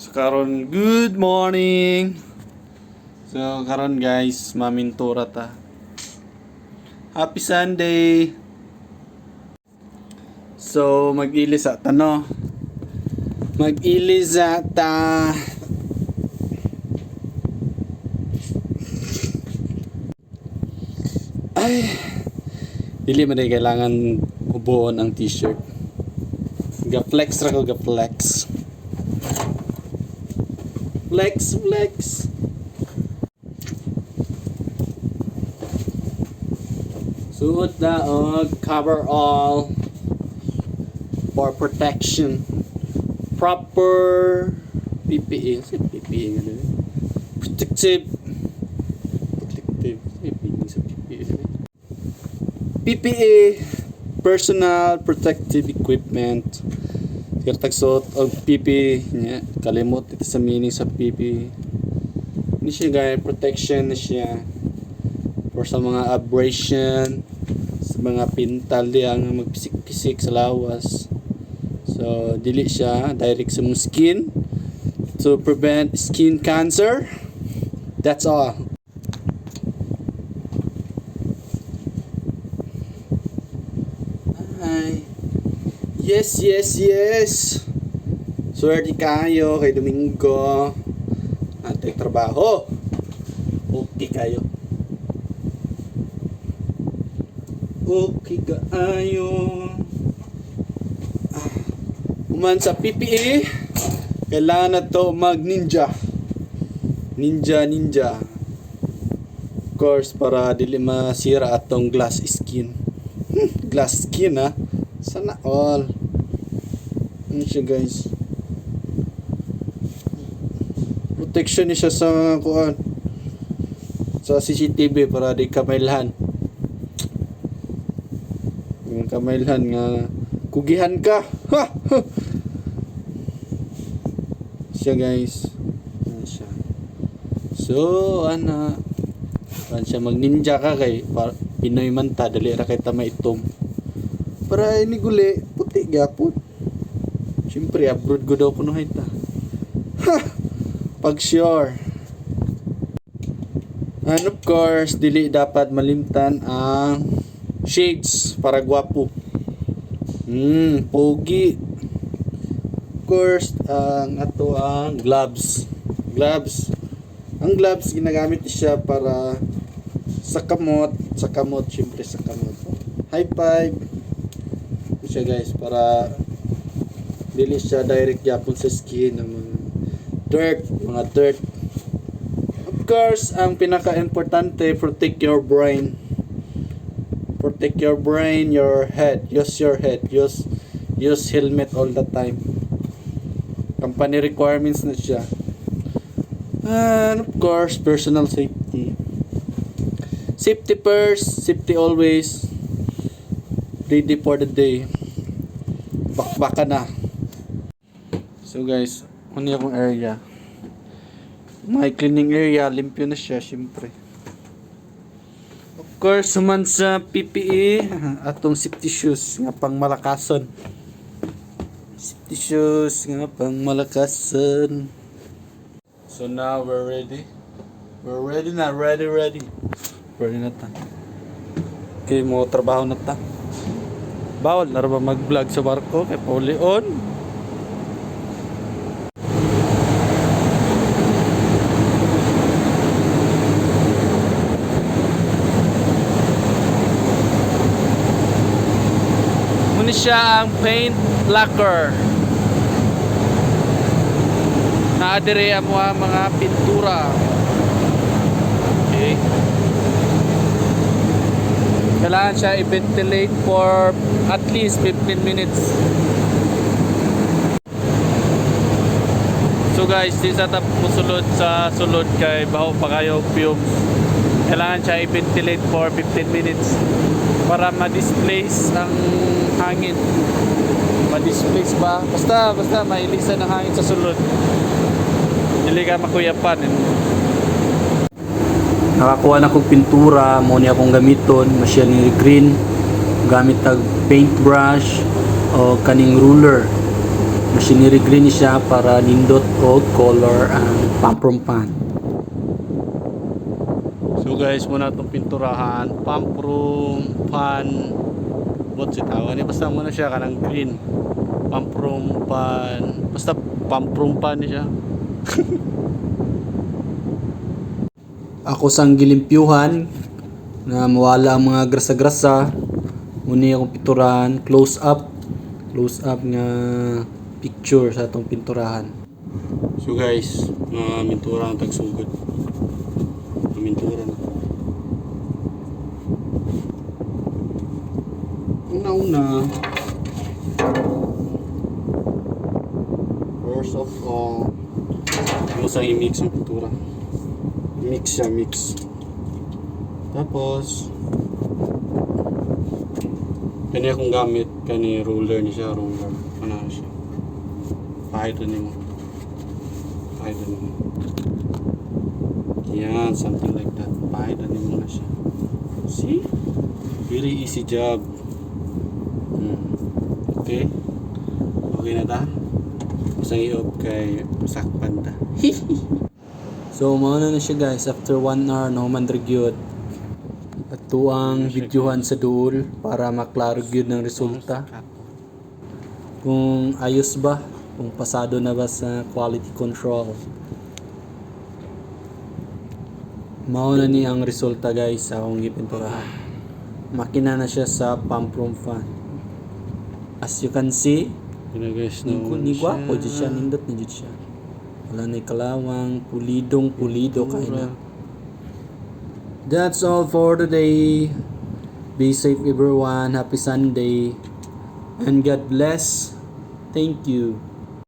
So karon good morning. So karon guys, mamintura ta. Happy Sunday. So mag-ilis ata no. Mag-ilis ata. Ay, dili man day kailangan ubuon ang t-shirt. Ga-flex ra ko, ga-flex. Flex, flex. Suot daog, cover all for protection. Proper PPE. Sa PPE nga na. Protective. PPE, personal protective equipment. Kaya tagsuot og PPE nya, kalimot ito sa meaning sa PPE. Ini siya guys, protection na siya for sa mga abrasion, sa mga pintal diya nga magpisik-pisik sa lawas. So dili siya direct sa mong skin to prevent skin cancer. That's all. Ay. Yes, yes, yes. Swerte kayo kay Domingo. Ate trabaho. Okay kayo. Okay kayo. Uman sa PPE, kailangan na to mag ninja. Ninja. Of course, para dili masira atong glass skin. Glass skin ha. Sana all. Ano siya guys? Protection niya siya sa kuan. Sa CCTV para di kamailhan. Yung kamailhan nga kugihan ka. Ha! Siya guys. Ano siya? So, ana siya mag ninja ka kay Pinoy man ta dali ra kay ta maitom. Para ini guli puti gyapon. Siyempre abroad go daw kuno hayta. Ha! Pag sure. And of course, dili dapat malimtan ang shades para gwapo. Pogi. Of course, ang ato ang gloves. Ang gloves ginagamit siya para sa kamot, siyempre sa kamot. High five. Siya guys para dili siya direct yapon sa skin ng mga dirt. Of course, ang pinaka-importante, protect your brain, your head. Use your head. Use helmet all the time. Company requirements na siya. And of course, personal safety. Safety first, safety always. Ready for the day. Bakbaka na. So guys, ano yung area? May cleaning area, limpyo na siya, syempre. Of course, suman sa PPE, atong safety shoes nga pang malakason. Safety shoes nga pang malakason. So now we're ready. We're ready na, ready. Ready na ta. Okay, mo trabaho na ta. Bawal na ba mag-vlog sa barko kay Paulion? Muna siya ang paint lacquer. Naadire ang mga pintura. Okay. Kailangan siya i-ventilate for at least 15 minutes. So guys, di sa musulod sa sulod kay baho pa kayo fumes. Kailangan siya i-ventilate for 15 minutes para ma-displace ang hangin. Ma-displace ba? Basta mailisan ang hangin sa sulod. Dili ka makuyapan. Nakakuha na kong pintura, mo niya akong gamiton, masyal ni green, gamit tag paintbrush o kaning ruler. Machinery green siya para nindot og color ang pump pan. So guys, muna itong pinturahan, pump room pan, what's it tawag ni, basta muna siya kanang green, pump room pan, basta pump room pan siya. Ako sang gilimpyuhan na mawala ang mga grasa-grasa, muna akong pinturahan, close up nga picture sa itong pinturahan. So guys, mintura ang tagsugod. Mintura na. Una-una, first of all, usang i-mix ang pintura. Mix siya, mix. Tapos, kani akong gamit, kani roller ni siya, roller. Ano siya? Pahidon mo. Yan, something like that. Pahidon mo na siya. See? Very easy job. Okay? Okay na ta? Masang i-off kay sakpan ta. So, mauna na siya guys. After 1 hour, nahuman gyud. At ang videohan sa duol para maklaro gyud ng resulta. Kung ayos ba, kung pasado na ba sa quality control. Mauna ni ang resulta guys sa akong gipinturahan. Makina na siya sa pump room fan. As you can see, ni gwapo dyan siya, nindot na dyan siya. Wala na kalawang, pulido kaina. That's all for today. Be safe everyone. Happy Sunday. And God bless. Thank you.